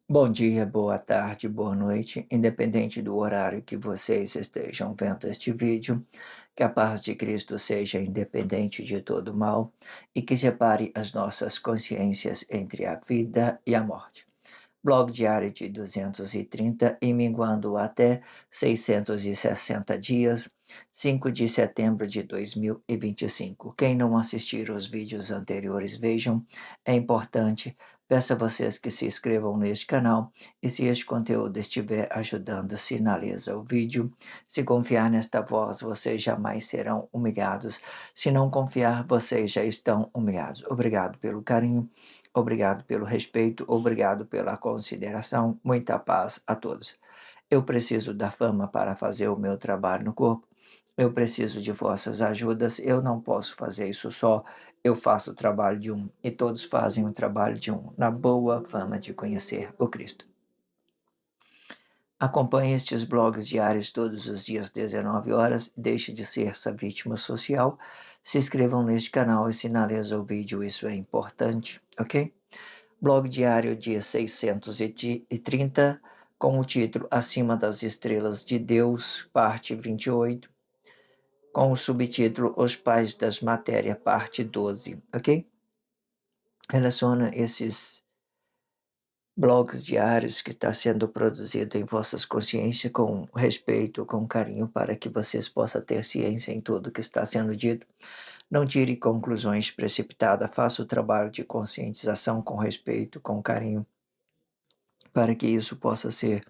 Bom dia, boa tarde, boa noite, independente do horário que vocês estejam vendo este vídeo, que a paz de Cristo seja independente de todo mal e que separe as nossas consciências entre a vida e a morte. Blog diário de 230 e minguando até 660 dias, 5 de setembro de 2025. Quem não assistir os vídeos anteriores, vejam, é importante. Peço a vocês que se inscrevam neste canal e se este conteúdo estiver ajudando, sinaliza o vídeo. Se confiar nesta voz, vocês jamais serão humilhados. Se não confiar, vocês já estão humilhados. Obrigado pelo carinho. Obrigado pelo respeito, obrigado pela consideração. Muita paz a todos. Eu preciso da fama para fazer o meu trabalho no corpo. Eu preciso de vossas ajudas. Eu não posso fazer isso só. Eu faço o trabalho de um e todos fazem o trabalho de um, na boa fama de conhecer o Cristo. Acompanhe estes blogs diários todos os dias, 19 horas. Deixe de ser essa vítima social. Se inscrevam neste canal e sinalize o vídeo, isso é importante, ok? Blog diário dia 630, com o título Acima das Estrelas de Deus, parte 28, com o subtítulo Os Pais das Matérias, parte 12, ok? Relaciona esses blogs diários que está sendo produzido em vossas consciências com respeito, com carinho, para que vocês possam ter ciência em tudo que está sendo dito. Não tire conclusões precipitadas, faça o trabalho de conscientização com respeito, com carinho, para que isso possa ser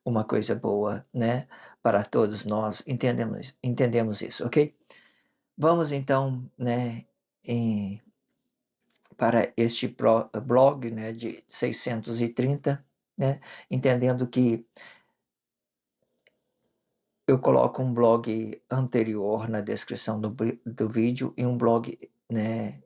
uma coisa boa, né? Para todos nós entendemos isso, ok? Vamos então, né, para este blog, né, de 630, né? Entendendo que eu coloco um blog anterior na descrição do vídeo e um blog, né,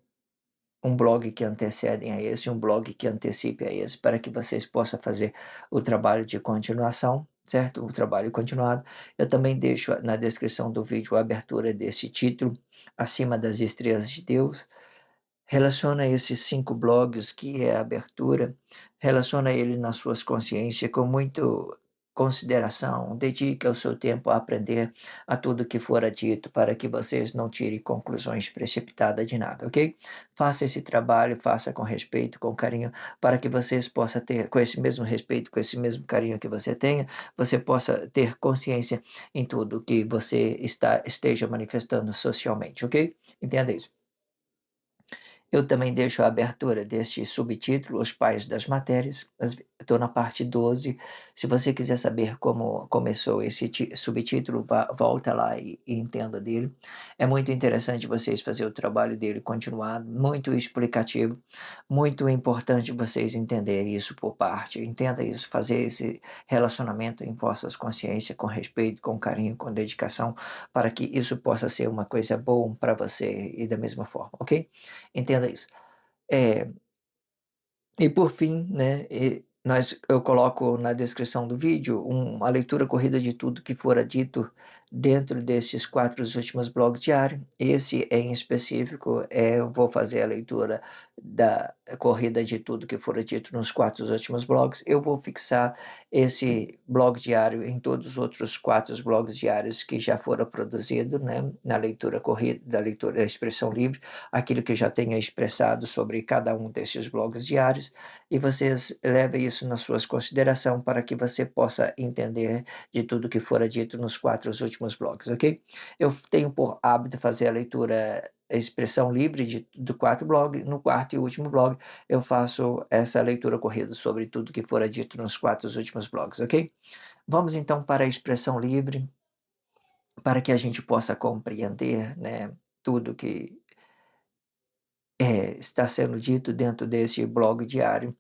um blog que antecede a esse, um blog que antecipe a esse, para que vocês possam fazer o trabalho de continuação, certo? O trabalho continuado. Eu também deixo na descrição do vídeo a abertura desse título, Acima das Estrelas de Deus. Relaciona esses 5 blogs, que é a abertura, relaciona ele nas suas consciências com muito consideração, dedique o seu tempo a aprender a tudo que fora dito, para que vocês não tirem conclusões precipitadas de nada, ok? Faça esse trabalho, faça com respeito, com carinho, para que vocês possam ter, com esse mesmo respeito, com esse mesmo carinho que você tenha, você possa ter consciência em tudo que você esteja manifestando socialmente, ok? Entenda isso. Eu também deixo a abertura deste subtítulo, Os Pais das Matérias. Estou na parte 12. Se você quiser saber como começou esse subtítulo, volta lá e entenda dele. É muito interessante vocês fazer o trabalho dele continuado, muito explicativo, muito importante vocês entenderem isso por parte. Entenda isso, fazer esse relacionamento em vossas consciências com respeito, com carinho, com dedicação, para que isso possa ser uma coisa boa para você e da mesma forma, ok? Entenda isso. É, e por fim, né, eu coloco na descrição do vídeo a leitura corrida de tudo que fora dito dentro desses 4 últimos blogs diários. Esse em específico, eu vou fazer a leitura da corrida de tudo que fora dito nos 4 últimos blogs. Eu vou fixar esse blog diário em todos os outros 4 blogs diários que já foram produzidos, né, na leitura corrida, da leitura da expressão livre, aquilo que eu já tenha expressado sobre cada um desses blogs diários, e vocês levem isso nas suas considerações para que você possa entender de tudo que fora dito nos 4 últimos blogs, ok? Eu tenho por hábito fazer a leitura a expressão livre do 4 blog, no quarto e último blog eu faço essa leitura corrida sobre tudo que fora dito nos 4 últimos blogs, ok? Vamos então para a expressão livre, para que a gente possa compreender, né, tudo que está sendo dito dentro desse blog diário,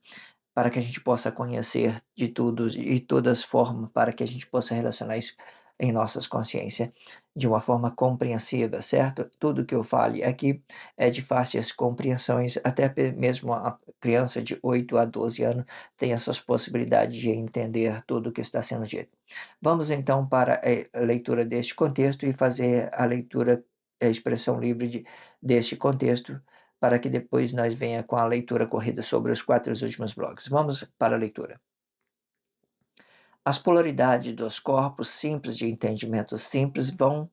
para que a gente possa conhecer de tudo e todas as formas, para que a gente possa relacionar isso em nossas consciências de uma forma compreensiva, certo? Tudo que eu fale aqui é de fáceis compreensões, até mesmo a criança de 8 a 12 anos tem essas possibilidades de entender tudo o que está sendo dito. Vamos então para a leitura deste contexto e fazer a leitura, a expressão livre deste contexto, para que depois nós venha com a leitura corrida sobre os 4 últimos blogs. Vamos para a leitura. As polaridades dos corpos simples de entendimento simples vão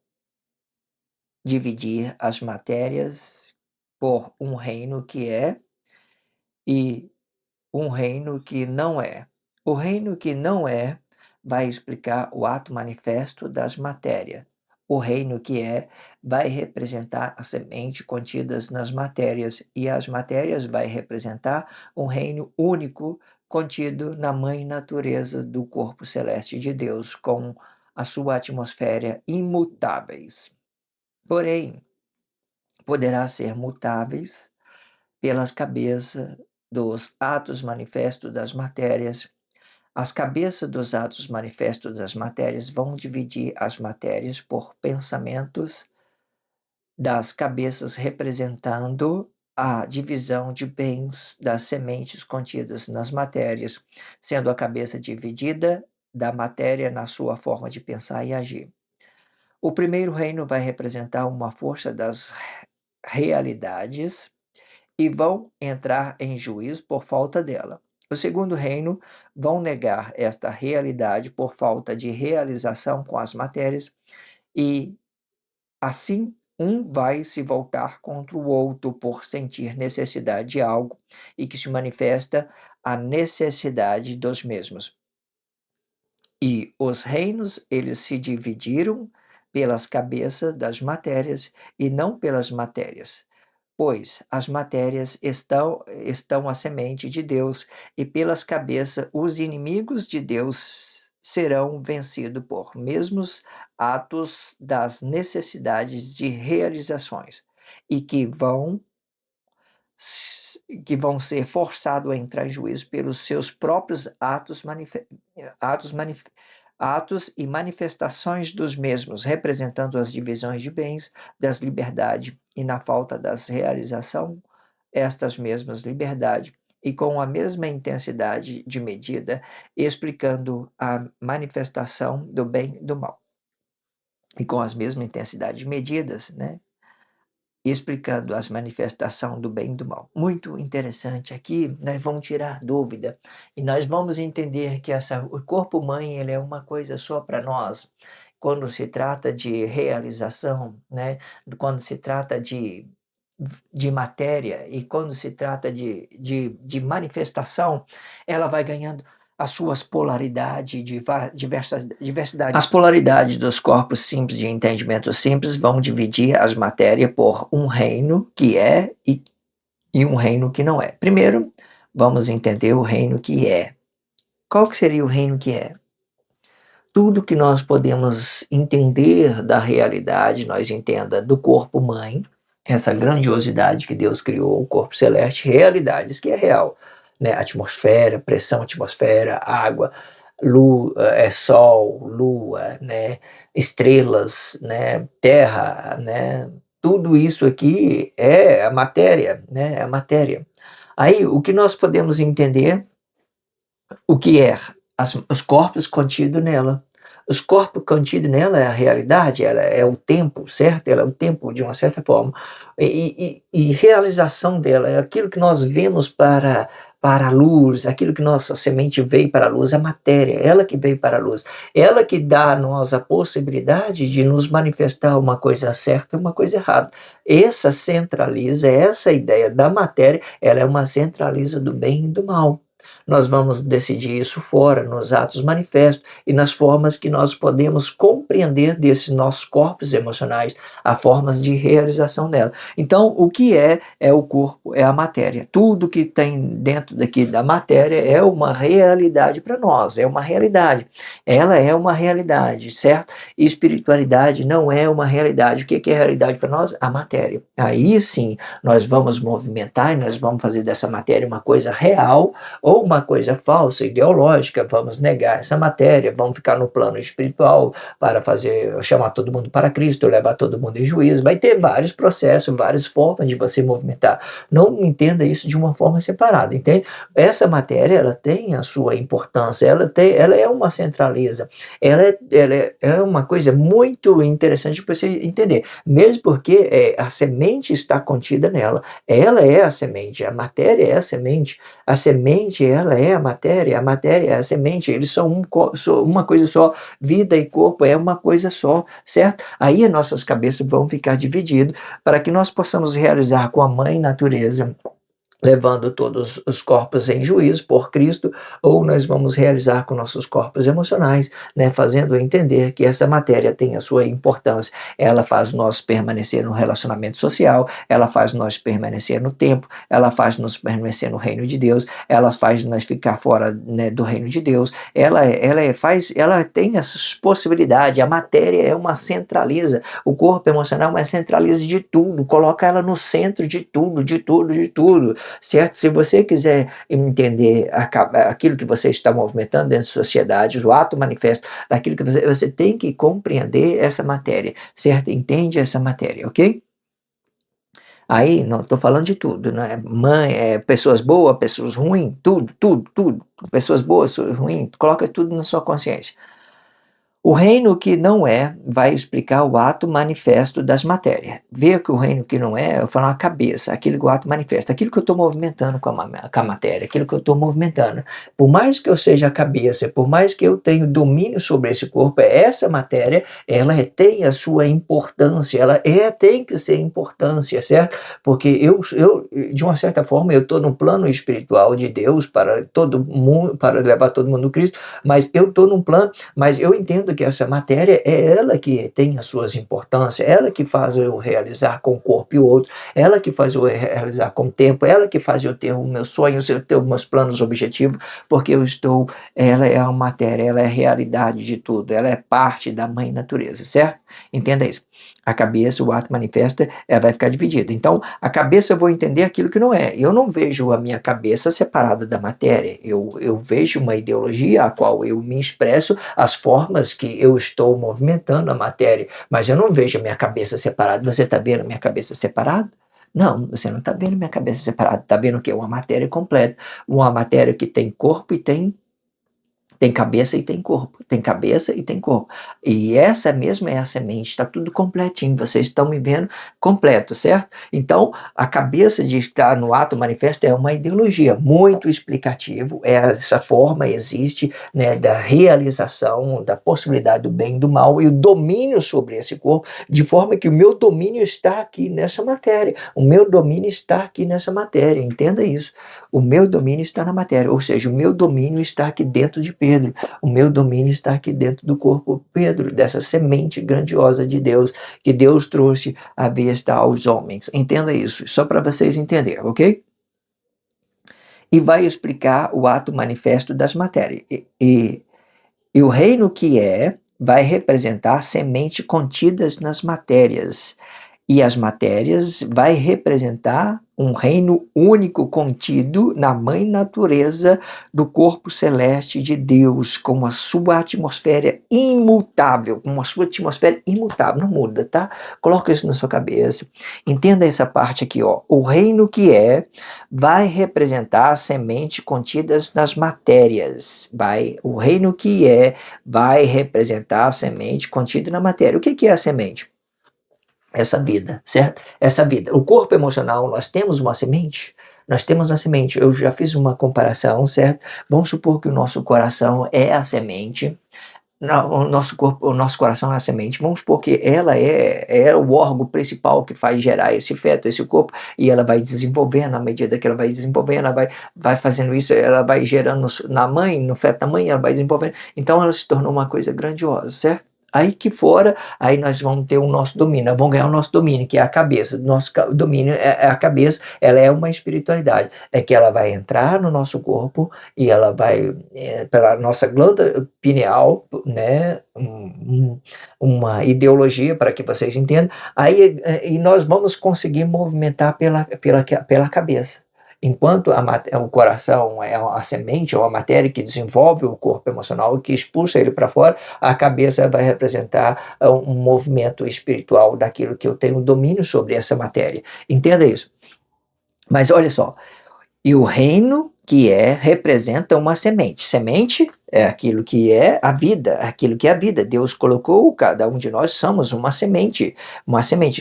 dividir as matérias por um reino que é e um reino que não é. O reino que não é vai explicar o ato manifesto das matérias. O reino que é vai representar a semente contidas nas matérias, e as matérias vai representar um reino único contido na mãe natureza do corpo celeste de Deus, com a sua atmosfera imutáveis. Porém, poderá ser mutáveis pelas cabeças dos atos manifestos das matérias. As cabeças dos atos manifestos das matérias vão dividir as matérias por pensamentos das cabeças, representando a divisão de bens das sementes contidas nas matérias, sendo a cabeça dividida da matéria na sua forma de pensar e agir. O primeiro reino vai representar uma força das realidades e vão entrar em juízo por falta dela. O segundo reino vão negar esta realidade por falta de realização com as matérias, e assim um vai se voltar contra o outro por sentir necessidade de algo e que se manifesta a necessidade dos mesmos. E os reinos, eles se dividiram pelas cabeças das matérias e não pelas matérias, pois as matérias estão à semente de Deus, e pelas cabeças os inimigos de Deus serão vencidos por mesmos atos das necessidades de realizações, e que vão ser forçados a entrar em juízo pelos seus próprios atos, atos e manifestações dos mesmos, representando as divisões de bens, das liberdades, e na falta das realização, estas mesmas liberdades, e com a mesma intensidade de medida, explicando a manifestação do bem e do mal. E com as mesmas intensidades de medidas, né? Explicando as manifestações do bem e do mal. Muito interessante. Aqui nós vamos tirar dúvida e nós vamos entender que o corpo-mãe, ele é uma coisa só para nós. Quando se trata de realização, né? Quando se trata de matéria, e quando se trata de manifestação, ela vai ganhando as suas polaridades, diversidade. As polaridades dos corpos simples de entendimento simples vão dividir as matérias por um reino que é e um reino que não é. Primeiro, vamos entender o reino que é. Qual que seria o reino que é? Tudo que nós podemos entender da realidade, nós entenda do corpo-mãe, essa grandiosidade que Deus criou, o corpo celeste, realidades que é real, né? Atmosfera, pressão atmosfera, água, sol, lua, né? Estrelas, né? Terra, né? Tudo isso aqui é a matéria, né? É a matéria. Aí, o que nós podemos entender, o que é os corpos contidos nela. Os corpos contidos nela é a realidade, ela é o tempo, certo? Ela é o tempo, de uma certa forma. E realização dela é aquilo que nós vemos para a luz, aquilo que nossa semente veio para a luz, a matéria, ela que veio para a luz. Ela que dá a nós a possibilidade de nos manifestar uma coisa certa e uma coisa errada. Essa centraliza, essa ideia da matéria, ela é uma centraliza do bem e do mal. Nós vamos decidir isso fora, nos atos manifestos e nas formas que nós podemos compreender desses nossos corpos emocionais, as formas de realização dela. Então, o que é o corpo, é a matéria. Tudo que tem dentro daqui da matéria é uma realidade para nós, é uma realidade. Ela é uma realidade, certo? E espiritualidade não é uma realidade. O que é realidade para nós? A matéria. Aí sim, nós vamos movimentar e nós vamos fazer dessa matéria uma coisa real, ou uma coisa falsa, ideológica. Vamos negar essa matéria, vamos ficar no plano espiritual para chamar todo mundo para Cristo, levar todo mundo em juízo. Vai ter vários processos, várias formas de você movimentar. Não entenda isso de uma forma separada, entende? Essa matéria, ela tem a sua importância, ela é uma centraliza, ela é uma coisa muito interessante para você entender, mesmo porque a semente está contida nela, ela é a semente, a matéria é a semente semente, ela é a matéria é a semente, eles são uma coisa só, vida e corpo é uma coisa só, certo? Aí as nossas cabeças vão ficar divididas para que nós possamos realizar com a mãe natureza, levando todos os corpos em juízo por Cristo, ou nós vamos realizar com nossos corpos emocionais, né, fazendo entender que essa matéria tem a sua importância. Ela faz nós permanecer no relacionamento social, ela faz nós permanecer no tempo, ela faz nós permanecer no reino de Deus, ela faz nós ficar fora, né, do reino de Deus. Ela tem essas possibilidades. A matéria é uma centraliza, o corpo emocional é uma centraliza de tudo, coloca ela no centro de tudo, de tudo, de tudo, certo? Se você quiser entender aquilo que você está movimentando dentro da sociedade, o ato manifesto daquilo que você tem que compreender essa matéria, certo? Entende essa matéria, ok? Aí, não estou falando de tudo, né? Mãe, pessoas boas, pessoas ruins, tudo, tudo, tudo. Pessoas boas, pessoas ruins, coloca tudo na sua consciência. O reino que não é vai explicar o ato manifesto das matérias. Vê que o reino que não é, eu falo a cabeça, aquilo que o ato manifesta, aquilo que eu estou movimentando com a matéria, aquilo que eu estou movimentando. Por mais que eu seja a cabeça, por mais que eu tenha domínio sobre esse corpo, essa matéria, ela tem a sua importância, tem que ser importância, certo? Porque de uma certa forma, eu estou no plano espiritual de Deus para todo mundo, para levar todo mundo a Cristo, mas eu estou num plano, mas eu entendo que essa matéria é ela que tem as suas importâncias, ela que faz eu realizar com o corpo e o outro, ela que faz eu realizar com o tempo, ela que faz eu ter os meus sonhos, eu ter os meus planos objetivos, porque ela é a matéria, ela é a realidade de tudo, ela é parte da mãe natureza, certo? Entenda isso. A cabeça, o ato manifesta, ela vai ficar dividida. Então, a cabeça eu vou entender aquilo que não é. Eu não vejo a minha cabeça separada da matéria. Eu vejo uma ideologia a qual eu me expresso, as formas que eu estou movimentando a matéria, mas eu não vejo a minha cabeça separada. Você está vendo a minha cabeça separada? Não, você não está vendo minha cabeça separada. Está vendo o quê? Uma matéria completa. Uma matéria que tem corpo e tem cabeça e tem corpo, tem cabeça e tem corpo. E essa mesma é a semente, está tudo completinho, vocês estão me vendo completo, certo? Então, a cabeça de estar no ato manifesto é uma ideologia muito explicativo, essa forma existe, né, da realização, da possibilidade do bem e do mal e o domínio sobre esse corpo, de forma que o meu domínio está aqui nessa matéria, o meu domínio está aqui nessa matéria, entenda isso. O meu domínio está na matéria, ou seja, o meu domínio está aqui dentro de Pedro, o meu domínio está aqui dentro do corpo Pedro, dessa semente grandiosa de Deus, que Deus trouxe à vista aos homens. Entenda isso, só para vocês entenderem, ok? E vai explicar o ato manifesto das matérias. E o reino que vai representar semente contidas nas matérias. E as matérias vai representar um reino único contido na mãe natureza do corpo celeste de Deus, com a sua atmosfera imutável, com a sua atmosfera imutável, não muda, tá? Coloca isso na sua cabeça. Entenda essa parte aqui, ó. O reino que vai representar a semente contidas nas matérias. O reino que vai representar a semente contida na matéria. O que é a semente? Essa vida, certo? Essa vida. O corpo emocional, nós temos uma semente? Nós temos uma semente. Eu já fiz uma comparação, certo? Vamos supor que o nosso coração é a semente. Não, o nosso corpo, o nosso coração é a semente. Vamos supor que ela é o órgão principal que faz gerar esse feto, esse corpo, e ela vai desenvolvendo, à medida que ela vai desenvolvendo, ela vai fazendo isso, ela vai gerando na mãe, no feto da mãe, ela vai desenvolvendo. Então ela se tornou uma coisa grandiosa, certo? Aí que fora, aí nós vamos ter o nosso domínio, nós vamos ganhar o nosso domínio, que é a cabeça. Nosso domínio é a cabeça, ela é uma espiritualidade. É que ela vai entrar no nosso corpo e ela vai, pela nossa glândula pineal, né, uma ideologia para que vocês entendam, aí e nós vamos conseguir movimentar pela cabeça. Enquanto o coração é a semente ou a matéria que desenvolve o corpo emocional e que expulsa ele para fora, a cabeça vai representar um movimento espiritual daquilo que eu tenho domínio sobre essa matéria. Entenda isso. Mas olha só, e o reino representa uma semente. Semente é aquilo que é a vida, aquilo que é a vida. Deus colocou, cada um de nós somos uma semente,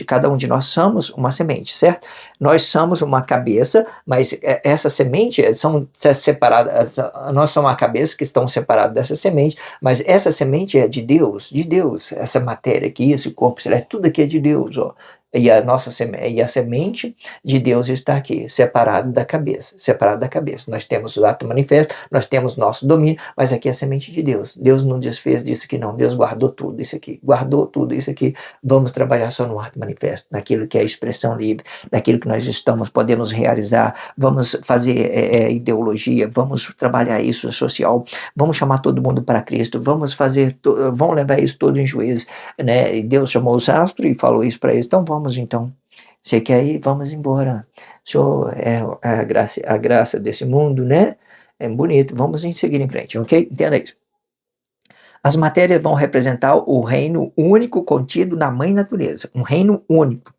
cada um de nós somos uma semente, certo? Nós somos uma cabeça, mas essa semente são separadas, nós somos uma cabeça que estão separadas dessa semente, mas essa semente é de Deus, essa matéria aqui, esse corpo celeste, tudo aqui é de Deus, ó. E a semente de Deus está aqui, separado da cabeça, separado da cabeça. Nós temos o ato manifesto, nós temos nosso domínio, mas aqui é a semente de Deus. Deus não desfez disso aqui não, Deus guardou tudo isso aqui, guardou tudo isso aqui. Vamos trabalhar só no ato manifesto, naquilo que é a expressão livre, naquilo que nós podemos realizar, vamos fazer ideologia, vamos trabalhar isso social, vamos chamar todo mundo para Cristo, vamos levar isso todo em juízo, né? E Deus chamou os astros e falou isso para eles, então vamos então. Você quer ir? Vamos embora. O Senhor é a graça desse mundo, né? É bonito. Vamos seguir em frente, ok? Entenda isso. As matérias vão representar o reino único contido na mãe natureza. Um reino único.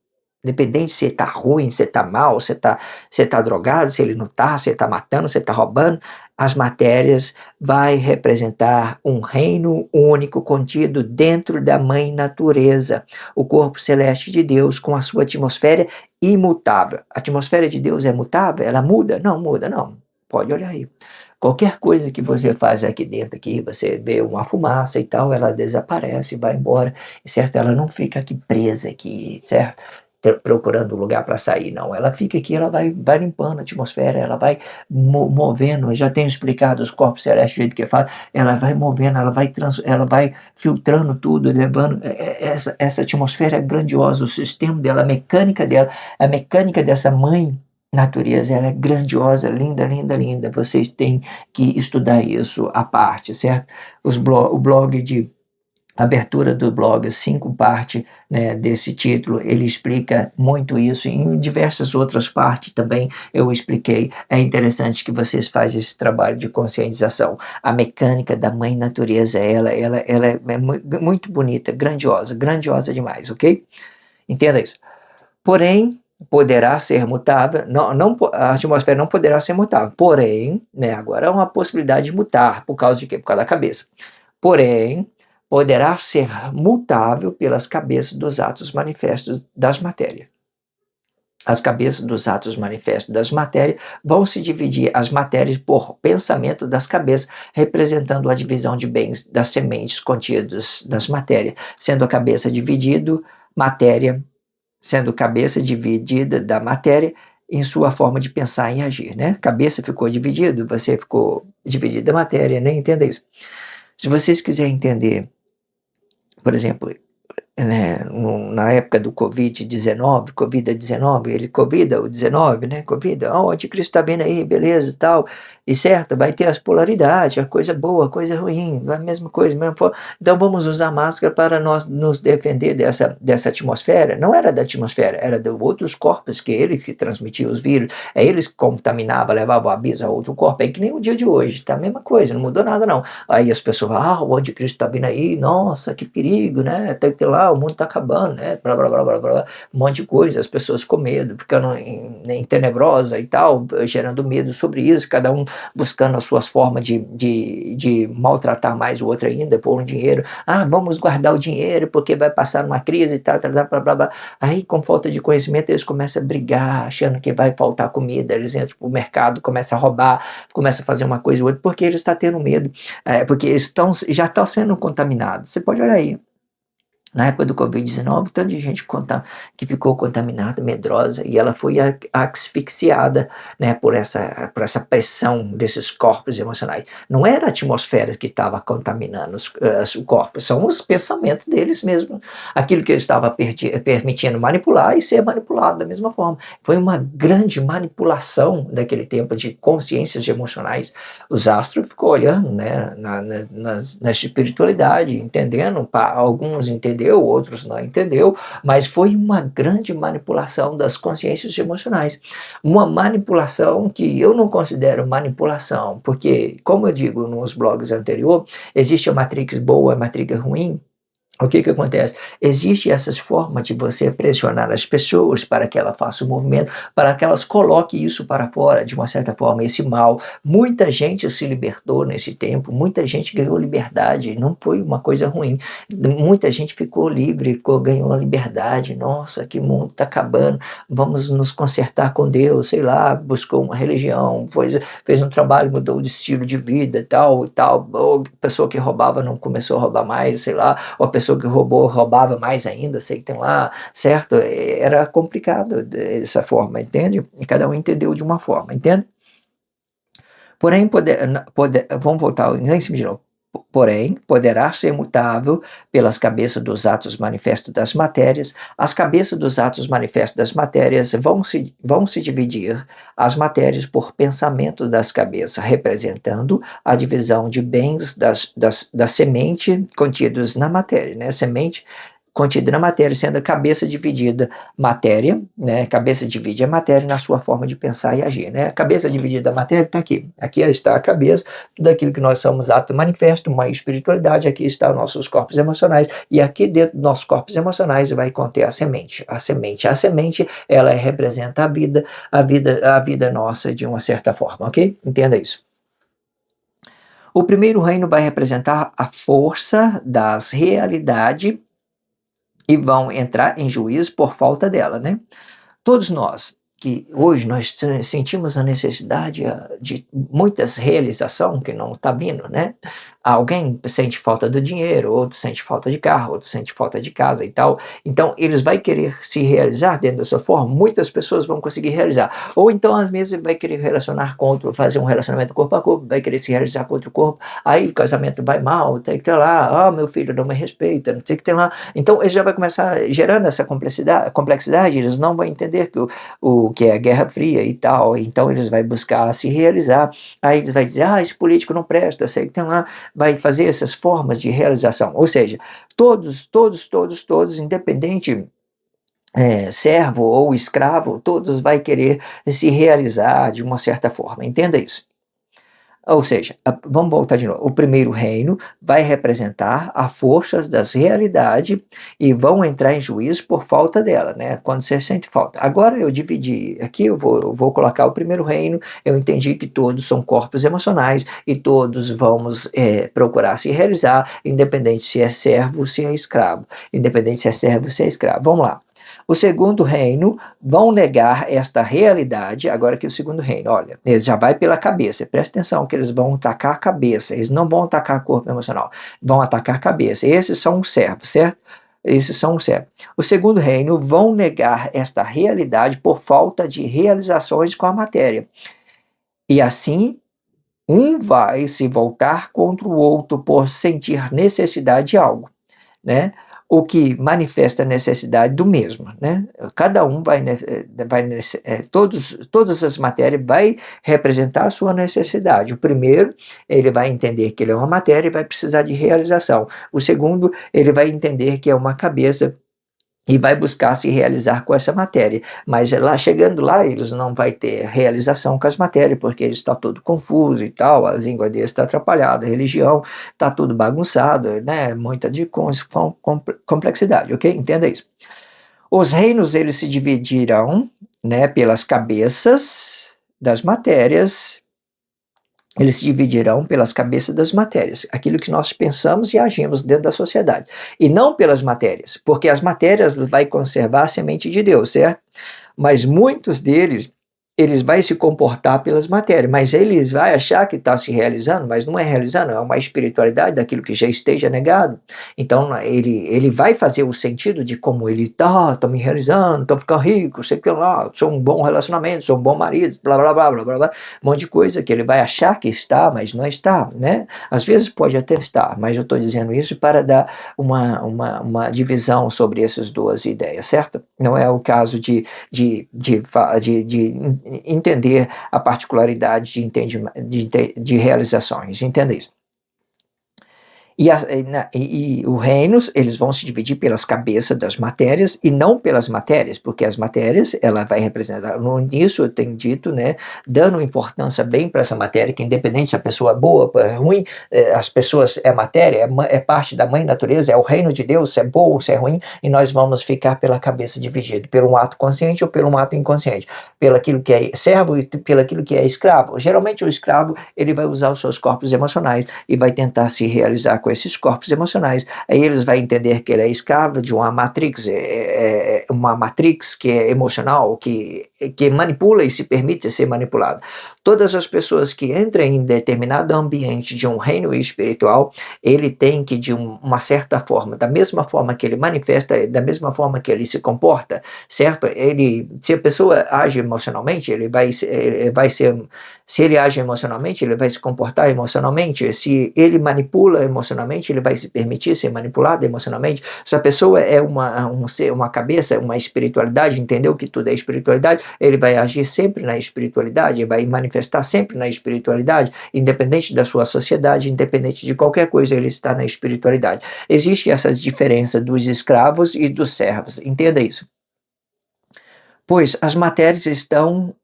Independente se está ruim, se está mal, se tá drogado, se ele não está, se está matando, se está roubando, as matérias vai representar um reino único contido dentro da mãe natureza, o corpo celeste de Deus com a sua atmosfera imutável. A atmosfera de Deus é mutável? Ela muda? Não muda, não. Pode olhar aí. Qualquer coisa que você faz aqui dentro, aqui, você vê uma fumaça e tal, ela desaparece, vai embora, certo? Ela não fica aqui presa aqui, certo? Procurando um lugar para sair, não. Ela fica aqui, ela vai limpando a atmosfera, ela vai movendo. Eu já tenho explicado os corpos celestes, do jeito que fala, ela vai movendo, ela vai filtrando tudo, levando. Essa atmosfera é grandiosa, o sistema dela, a mecânica dessa mãe natureza, ela é grandiosa, linda, linda, linda. Vocês têm que estudar isso à parte, certo? O blog de abertura do blog, 5 partes, né, desse título, ele explica muito isso. Em diversas outras partes também eu expliquei. É interessante que vocês façam esse trabalho de conscientização. A mecânica da mãe natureza, ela é muito bonita, grandiosa, grandiosa demais, ok? Entenda isso. Porém, poderá ser mutável, a atmosfera não poderá ser mutável, porém, né, agora é uma possibilidade de mutar, por causa de quê? Por causa da cabeça. Porém, poderá ser mutável pelas cabeças dos atos manifestos das matérias. As cabeças dos atos manifestos das matérias vão se dividir as matérias por pensamento das cabeças, representando a divisão de bens das sementes contidas das matérias, sendo a cabeça dividida da matéria em sua forma de pensar e agir, né? Cabeça ficou dividido, você ficou dividido da matéria, né? Entenda isso. Se vocês quiserem entender, por exemplo, né, na época do Covid-19, ele Covid, o 19, né, Covid, o anticristo está vindo aí, beleza e tal, e certo, vai ter as polaridades, a coisa boa, a coisa ruim, a mesma coisa, mesmo for. Então vamos usar máscara para nós nos defender dessa atmosfera. Não era da atmosfera, era de outros corpos, que eles que transmitiam os vírus, é eles que contaminavam, levavam a abismo a outro corpo, é que nem o dia de hoje, tá a mesma coisa, não mudou nada não. Aí as pessoas falam, o anticristo está vindo aí, nossa, que perigo, né, tem que ter lá, o mundo está acabando, né, blá, blá, blá, blá, blá, um monte de coisa, as pessoas com medo, ficando em tenebrosa e tal, gerando medo sobre isso, cada um buscando as suas formas de maltratar mais o outro ainda, pôr um dinheiro, vamos guardar o dinheiro porque vai passar uma crise e tal, blá, blá, blá, blá. Aí com falta de conhecimento eles começam a brigar, achando que vai faltar comida, eles entram pro mercado, começam a roubar, começam a fazer uma coisa ou outra, porque eles estão tendo medo, porque eles já estão sendo contaminados. Você pode olhar aí. Na época do Covid-19, tanto de gente que ficou contaminada, medrosa, e ela foi asfixiada, né, por essa pressão desses corpos emocionais. Não era a atmosfera que estava contaminando os corpos, são os pensamentos deles mesmos, aquilo que eles estavam permitindo manipular e ser manipulado da mesma forma. Foi uma grande manipulação daquele tempo de consciências emocionais. Os astros ficou olhando, né, na espiritualidade, entendendo, alguns entenderam, outros não entendeu, mas foi uma grande manipulação das consciências emocionais. Uma manipulação que eu não considero manipulação, porque, como eu digo nos blogs anteriores, existe a Matrix boa e a Matrix ruim. O que que acontece? Existe essas formas de você pressionar as pessoas para que ela faça o movimento, para que elas coloquem isso para fora, de uma certa forma, esse mal. Muita gente se libertou nesse tempo, muita gente ganhou liberdade, não foi uma coisa ruim. Muita gente ficou livre, ganhou a liberdade. Nossa, que mundo está acabando, vamos nos consertar com Deus, sei lá, buscou uma religião, fez um trabalho, mudou de estilo de vida e tal. Ou pessoa que roubava não começou a roubar mais, sei lá, ou a pessoa que roubou roubava mais ainda, sei que tem lá, certo? Era complicado dessa forma, entende? E cada um entendeu de uma forma, entende? Porém, vamos voltar lá em cima de novo. Porém, poderá ser mutável pelas cabeças dos atos manifestos das matérias. As cabeças dos atos manifestos das matérias vão se dividir as matérias por pensamento das cabeças, representando a divisão de bens da semente contidos na matéria, né? Semente contida na matéria, sendo a cabeça dividida matéria, né? A cabeça divide a matéria na sua forma de pensar e agir, né? A cabeça dividida da matéria está aqui. Aqui está a cabeça, tudo aquilo que nós somos ato manifesto, uma espiritualidade, aqui está os nossos corpos emocionais, e aqui dentro dos nossos corpos emocionais vai conter a semente. A semente, ela representa a vida nossa de uma certa forma, ok? Entenda isso. O primeiro reino vai representar a força das realidades e vão entrar em juízo por falta dela, né? Todos nós que hoje nós sentimos a necessidade de muitas realização que não está vindo, né? Alguém sente falta do dinheiro, outro sente falta de carro, outro sente falta de casa e tal. Então, eles vai querer se realizar dentro da sua forma, muitas pessoas vão conseguir realizar. Ou então, às vezes, vai querer relacionar com outro, fazer um relacionamento corpo a corpo, vai querer se realizar com outro corpo, aí o casamento vai mal, tem que ter lá, meu filho não me respeita, não tem que ter lá. Então, ele já vai começar gerando essa complexidade, eles não vão entender o que é a Guerra Fria e tal, então eles vão buscar se realizar, aí eles vão dizer, esse político não presta, sei que tem lá, vai fazer essas formas de realização, ou seja, todos, independente servo ou escravo, todos vai querer se realizar de uma certa forma, entenda isso. Ou seja, vamos voltar de novo. O primeiro reino vai representar as forças das realidades e vão entrar em juízo por falta dela, né? Quando você sente falta. Agora eu dividi aqui, eu vou colocar o primeiro reino. Eu entendi que todos são corpos emocionais e todos vamos procurar se realizar, independente se é servo ou se é escravo. Independente se é servo ou se é escravo. Vamos lá. O segundo reino vão negar esta realidade, agora que o segundo reino, olha, eles já vai pela cabeça, presta atenção que eles vão atacar a cabeça, eles não vão atacar o corpo emocional, vão atacar a cabeça, esses são os servos, certo? Esses são os servos. O segundo reino vão negar esta realidade por falta de realizações com a matéria. E assim, um vai se voltar contra o outro por sentir necessidade de algo, né? O que manifesta a necessidade do mesmo, né? Cada um todas as matérias vai representar a sua necessidade. O primeiro, ele vai entender que ele é uma matéria e vai precisar de realização. O segundo, ele vai entender que é uma cabeça e vai buscar se realizar com essa matéria. Mas lá chegando lá, eles não vai ter realização com as matérias, porque ele está todo confuso e tal, a língua dele está atrapalhada, a religião está tudo bagunçado, né? Muita complexidade, ok? Entenda isso. Os reinos, eles se dividirão, né, pelas cabeças das matérias, eles se dividirão pelas cabeças das matérias, aquilo que nós pensamos e agimos dentro da sociedade, e não pelas matérias, porque as matérias vai conservar a semente de Deus, certo? Mas muitos deles, eles vai se comportar pelas matérias, mas eles vai achar que está se realizando, mas não é realizando, é uma espiritualidade daquilo que já esteja negado. Então ele vai fazer o sentido de como ele está me realizando, estou ficando rico, sei que lá, sou um bom relacionamento, sou um bom marido, blá blá blá blá blá blá, um monte de coisa que ele vai achar que está, mas não está, né? Às vezes pode até estar, mas eu estou dizendo isso para dar uma divisão sobre essas duas ideias, certo? Não é o caso de entender a particularidade de realizações, entenda isso. E os reinos, eles vão se dividir pelas cabeças das matérias e não pelas matérias, porque as matérias, ela vai representar, no início eu tenho dito, né, dando importância bem para essa matéria, que independente se a pessoa é boa ou é ruim, as pessoas, é matéria, é parte da mãe natureza, é o reino de Deus, se é bom ou se é ruim, e nós vamos ficar pela cabeça dividido, por um ato consciente ou por um ato inconsciente, pelo aquilo que é servo e pelo aquilo que é escravo. Geralmente o escravo, ele vai usar os seus corpos emocionais e vai tentar se realizar com esses corpos emocionais. Aí eles vão entender que ele é escravo de uma matrix, uma matrix que é emocional, que manipula e se permite ser manipulado. Todas as pessoas que entram em determinado ambiente de um reino espiritual, ele tem que, de uma certa forma, da mesma forma que ele manifesta, da mesma forma que ele se comporta, certo? Se a pessoa age emocionalmente, se ele age emocionalmente, ele vai se comportar emocionalmente. Se ele manipula emocionalmente, ele vai se permitir ser manipulado emocionalmente. Se a pessoa é uma cabeça, uma espiritualidade, entendeu que tudo é espiritualidade, ele vai agir sempre na espiritualidade, vai manifestar sempre na espiritualidade, independente da sua sociedade, independente de qualquer coisa, ele está na espiritualidade. Existe essa diferença dos escravos e dos servos. Entenda isso. Pois as matérias estão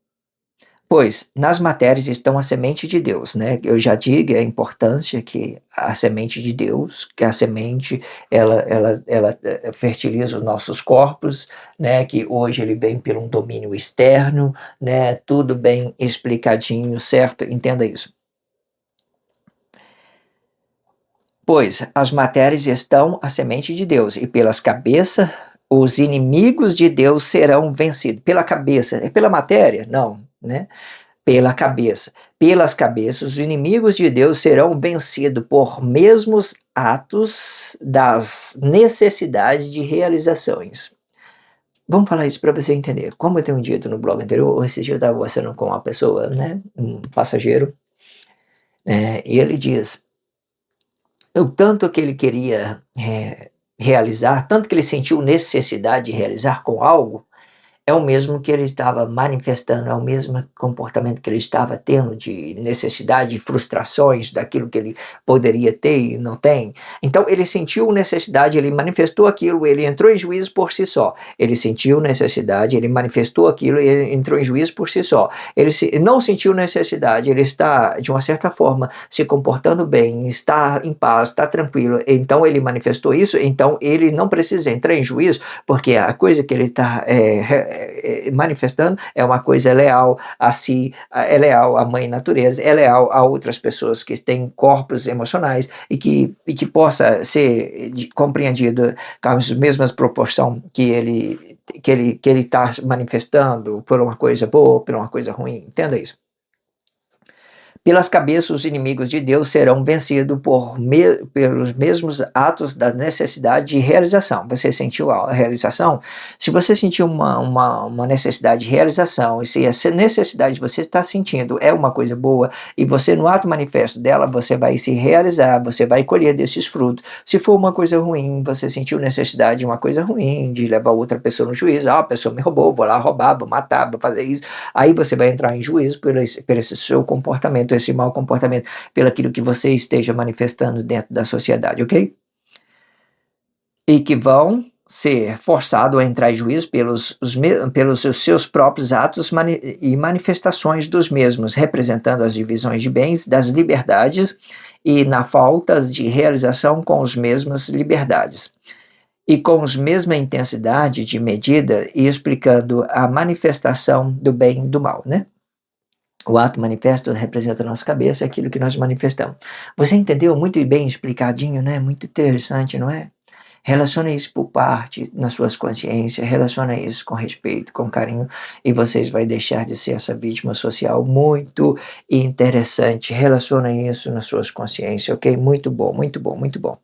Pois, nas matérias estão a semente de Deus, né? Eu já digo a importância que a semente de Deus, que a semente, ela fertiliza os nossos corpos, né? Que hoje ele vem por um domínio externo, né? Tudo bem explicadinho, certo? Entenda isso. Pois, as matérias estão a semente de Deus, e pelas cabeças, os inimigos de Deus serão vencidos. Pela cabeça, é pela matéria? Não, né? Pela cabeça. Pelas cabeças, os inimigos de Deus serão vencidos por mesmos atos das necessidades de realizações. Vamos falar isso para você entender. Como eu tenho dito no blog anterior, esse dia eu estava conversando com uma pessoa, né, um passageiro, e ele diz o tanto que ele queria realizar, tanto que ele sentiu necessidade de realizar com algo, é o mesmo que ele estava manifestando, é o mesmo comportamento que ele estava tendo de necessidade e frustrações daquilo que ele poderia ter e não tem. Então ele sentiu necessidade, ele manifestou aquilo, ele entrou em juízo por si só. Ele sentiu necessidade, ele manifestou aquilo e ele entrou em juízo por si só. Não sentiu necessidade, ele está, de uma certa forma, se comportando bem, está em paz, está tranquilo. Então ele manifestou isso, então ele não precisa entrar em juízo, porque a coisa que ele está manifestando é uma coisa leal a si, é leal à mãe natureza, é leal a outras pessoas que têm corpos emocionais e que possa ser compreendido com as mesmas proporções que ele está manifestando por uma coisa boa ou por uma coisa ruim. Entenda isso. Pelas cabeças, os inimigos de Deus serão vencidos pelos mesmos atos da necessidade de realização. Você sentiu a realização? Se você sentiu uma necessidade de realização, e se essa necessidade que você está sentindo é uma coisa boa, e você, no ato manifesto dela, você vai se realizar, você vai colher desses frutos. Se for uma coisa ruim, você sentiu necessidade de uma coisa ruim, de levar outra pessoa no juízo, a pessoa me roubou, vou lá roubar, vou matar, vou fazer isso. Aí você vai entrar em juízo por esse seu comportamento, esse mau comportamento, pelo aquilo que você esteja manifestando dentro da sociedade, ok? E que vão ser forçados a entrar em juízo pelos seus próprios atos e manifestações dos mesmos, representando as divisões de bens, das liberdades e na falta de realização com as mesmas liberdades. E com a mesma intensidade de medida e explicando a manifestação do bem e do mal, né? O ato manifesto representa a nossa cabeça, aquilo que nós manifestamos. Você entendeu muito bem explicadinho, né? Muito interessante, não é? Relaciona isso por parte nas suas consciências, relaciona isso com respeito, com carinho, e vocês vão deixar de ser essa vítima social muito interessante. Relaciona isso nas suas consciências, ok? Muito bom, muito bom, muito bom.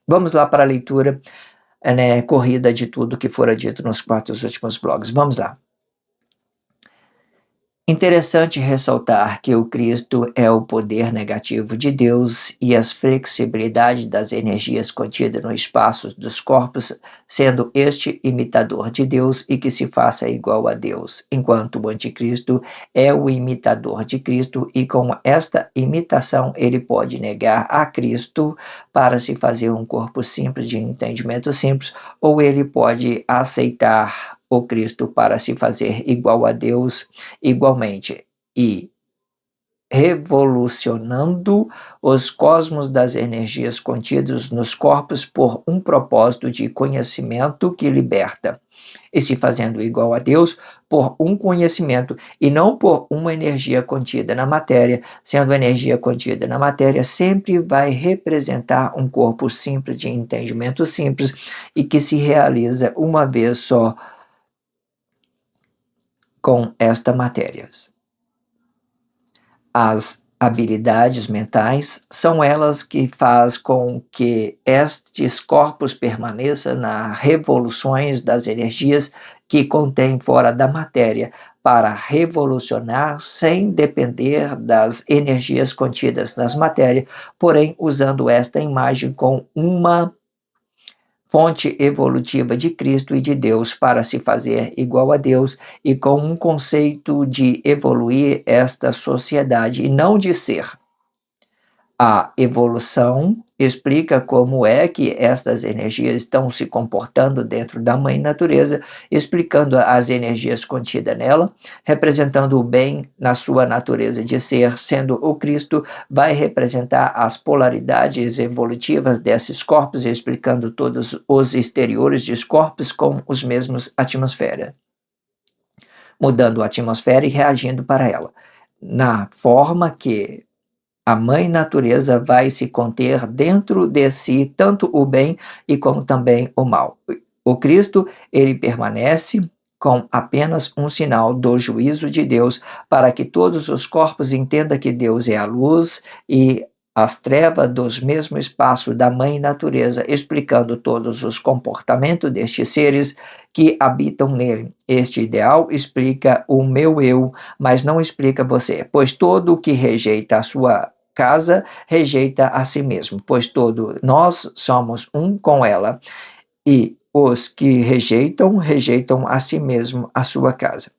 Vamos lá para a leitura, né, corrida de tudo que fora dito nos 4 últimos blogs. Vamos lá. Interessante ressaltar que o Cristo é o poder negativo de Deus e as flexibilidades das energias contidas no espaço dos corpos, sendo este imitador de Deus e que se faça igual a Deus, enquanto o anticristo é o imitador de Cristo e com esta imitação ele pode negar a Cristo para se fazer um corpo simples de entendimento simples, ou ele pode aceitar o Cristo para se fazer igual a Deus igualmente, e revolucionando os cosmos das energias contidas nos corpos por um propósito de conhecimento que liberta, e se fazendo igual a Deus por um conhecimento e não por uma energia contida na matéria, sendo a energia contida na matéria sempre vai representar um corpo simples de entendimento simples e que se realiza uma vez só com esta matéria. As habilidades mentais são elas que faz com que estes corpos permaneçam nas revoluções das energias que contém fora da matéria, para revolucionar sem depender das energias contidas nas matérias, porém usando esta imagem com uma fonte evolutiva de Cristo e de Deus para se fazer igual a Deus e com um conceito de evoluir esta sociedade e não de ser. A evolução explica como é que estas energias estão se comportando dentro da mãe natureza, explicando as energias contidas nela, representando o bem na sua natureza de ser, sendo o Cristo, vai representar as polaridades evolutivas desses corpos, explicando todos os exteriores dos corpos com os mesmos atmosfera, mudando a atmosfera e reagindo para ela, na forma que a mãe natureza vai se conter dentro de si tanto o bem e como também o mal. O Cristo, ele permanece com apenas um sinal do juízo de Deus, para que todos os corpos entendam que Deus é a luz e as trevas dos mesmo espaço da mãe natureza, explicando todos os comportamentos destes seres que habitam nele. Este ideal explica o meu eu, mas não explica você, pois todo o que rejeita a sua casa rejeita a si mesmo, pois todos nós somos um com ela, e os que rejeitam, rejeitam a si mesmo, a sua casa.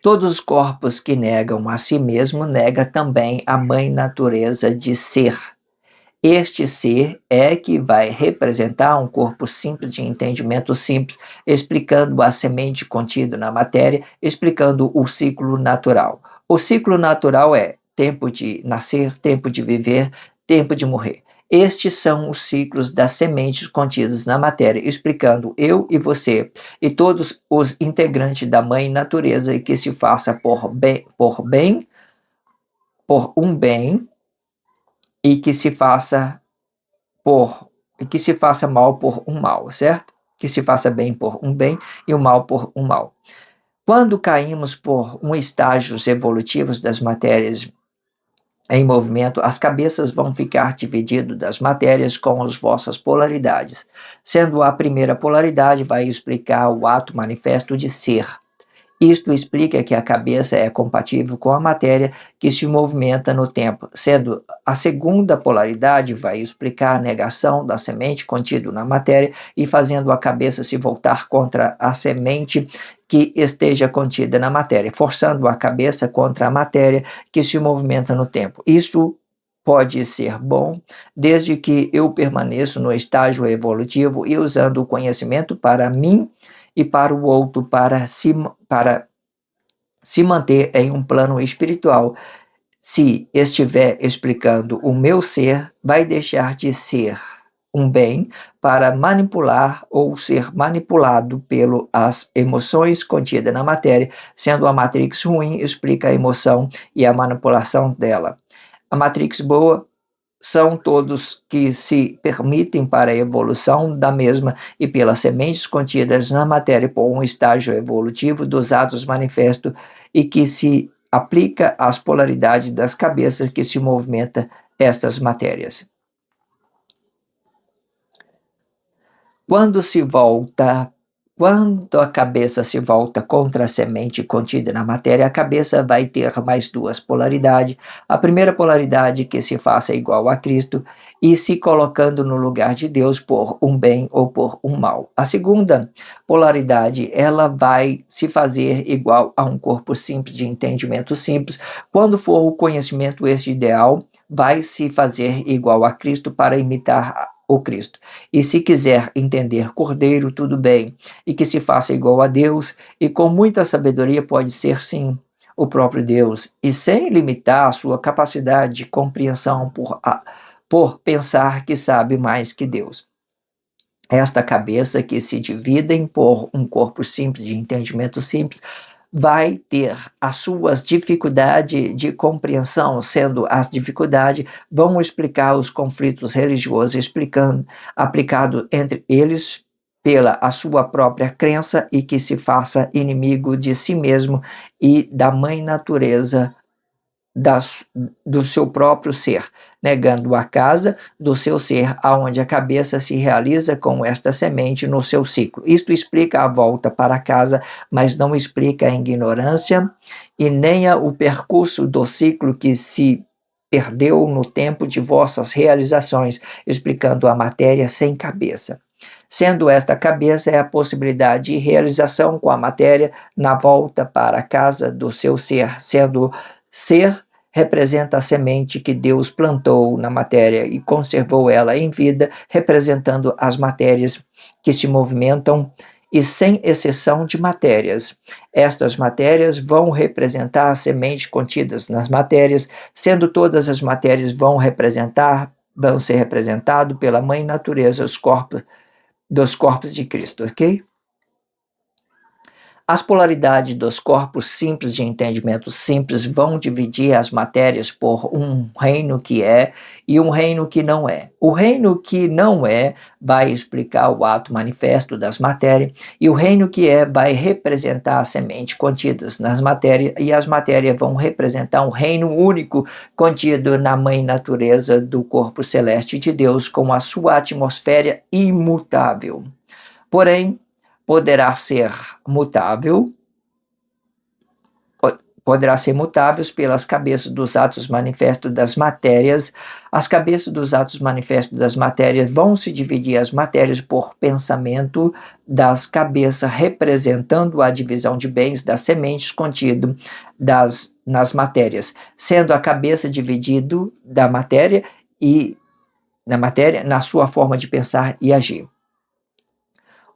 Todos os corpos que negam a si mesmo, nega também a mãe natureza de ser. Este ser é que vai representar um corpo simples de entendimento simples, explicando a semente contida na matéria, explicando o ciclo natural. O ciclo natural é tempo de nascer, tempo de viver, tempo de morrer. Estes são os ciclos das sementes contidas na matéria, explicando eu e você e todos os integrantes da mãe natureza, e que se faça por um bem, e que se faça que se faça mal por um mal, certo? Que se faça bem por um bem e o mal por um mal. Quando caímos por um estágios evolutivos das matérias em movimento, as cabeças vão ficar divididas das matérias com as vossas polaridades, sendo a primeira polaridade vai explicar o ato manifesto de ser. Isto explica que a cabeça é compatível com a matéria que se movimenta no tempo, sendo a segunda polaridade vai explicar a negação da semente contida na matéria e fazendo a cabeça se voltar contra a semente que esteja contida na matéria, forçando a cabeça contra a matéria que se movimenta no tempo. Isto pode ser bom desde que eu permaneça no estágio evolutivo e usando o conhecimento para mim e para o outro, para se manter em um plano espiritual. Se estiver explicando o meu ser, vai deixar de ser um bem para manipular ou ser manipulado pelas emoções contidas na matéria, sendo a matrix ruim, explica a emoção e a manipulação dela. A matrix boa são todos que se permitem para a evolução da mesma e pelas sementes contidas na matéria por um estágio evolutivo dos atos manifestos e que se aplica às polaridades das cabeças que se movimenta estas matérias. Quando se volta Quando a cabeça se volta contra a semente contida na matéria, a cabeça vai ter mais duas polaridades. A primeira polaridade, que se faça igual a Cristo e se colocando no lugar de Deus por um bem ou por um mal. A segunda polaridade, ela vai se fazer igual a um corpo simples, de entendimento simples. Quando for o conhecimento este ideal, vai se fazer igual a Cristo para imitar o Cristo. E se quiser entender Cordeiro, tudo bem, e que se faça igual a Deus, e com muita sabedoria pode ser, sim, o próprio Deus, e sem limitar a sua capacidade de compreensão por pensar que sabe mais que Deus. Esta cabeça, que se dividem por um corpo simples, de entendimento simples, vai ter as suas dificuldades de compreensão, sendo as dificuldades, vão explicar os conflitos religiosos, aplicado entre eles pela a sua própria crença, e que se faça inimigo de si mesmo e da mãe natureza do seu próprio ser, negando a casa do seu ser, aonde a cabeça se realiza com esta semente no seu ciclo. Isto explica a volta para casa, mas não explica a ignorância e nem o percurso do ciclo que se perdeu no tempo de vossas realizações, explicando a matéria sem cabeça. Sendo esta cabeça a possibilidade de realização com a matéria na volta para a casa do seu ser, sendo ser representa a semente que Deus plantou na matéria e conservou ela em vida, representando as matérias que se movimentam e sem exceção de matérias. Estas matérias vão representar as sementes contidas nas matérias, sendo todas as matérias vão ser representadas pela mãe natureza, dos corpos de Cristo, ok? As polaridades dos corpos simples, de entendimento simples, vão dividir as matérias por um reino que é e um reino que não é. O reino que não é vai explicar o ato manifesto das matérias, e o reino que é vai representar a semente contidas nas matérias, e as matérias vão representar um reino único contido na mãe natureza do corpo celeste de Deus, com a sua atmosfera imutável. Porém, poderá ser mutável, poderá ser mutáveis pelas cabeças dos atos manifestos das matérias. As cabeças dos atos manifestos das matérias vão se dividir as matérias por pensamento das cabeças, representando a divisão de bens das sementes contido nas matérias, sendo a cabeça dividido da matéria na sua forma de pensar e agir.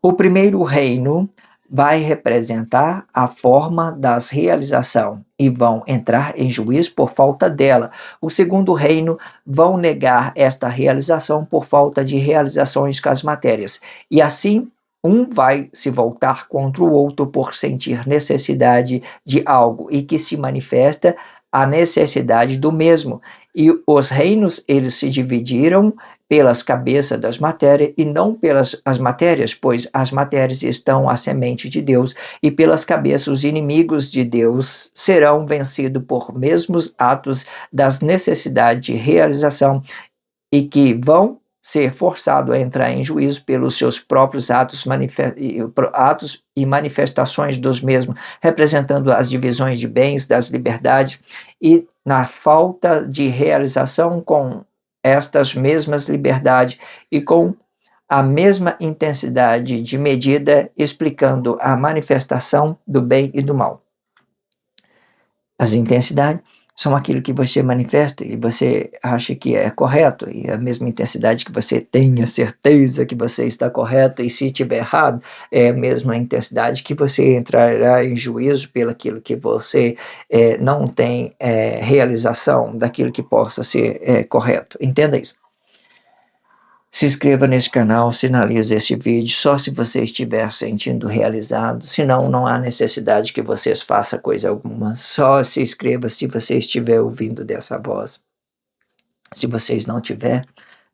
O primeiro reino vai representar a forma das realizações e vão entrar em juízo por falta dela. O segundo reino vão negar esta realização por falta de realizações com as matérias. E assim, um vai se voltar contra o outro por sentir necessidade de algo e que se manifesta a necessidade do mesmo. E os reinos, eles se dividiram pelas cabeças das matérias e não pelas as matérias, pois as matérias estão à semente de Deus, e pelas cabeças os inimigos de Deus serão vencidos por mesmos atos das necessidades de realização, e que vão ser forçados a entrar em juízo pelos seus próprios atos e manifestações dos mesmos, representando as divisões de bens, das liberdades, e na falta de realização com estas mesmas liberdades e com a mesma intensidade de medida, explicando a manifestação do bem e do mal. As intensidades são aquilo que você manifesta e você acha que é correto, e a mesma intensidade que você tem a certeza que você está correto, e se estiver errado, é a mesma intensidade que você entrará em juízo pelaquilo que você não tem realização daquilo que possa ser correto. Entenda isso. Se inscreva nesse canal, sinalize esse vídeo só se você estiver sentindo realizado, senão não há necessidade que vocês façam coisa alguma. Só se inscreva se você estiver ouvindo dessa voz. Se vocês não tiver,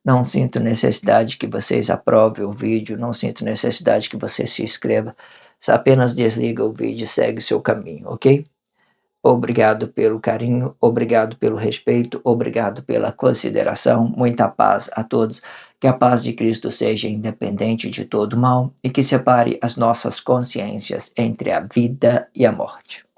não sinto necessidade que vocês aprovem o vídeo, não sinto necessidade que você se inscreva. Só apenas desliga o vídeo e segue seu caminho, ok? Obrigado pelo carinho, obrigado pelo respeito, obrigado pela consideração. Muita paz a todos. Que a paz de Cristo seja independente de todo mal e que separe as nossas consciências entre a vida e a morte.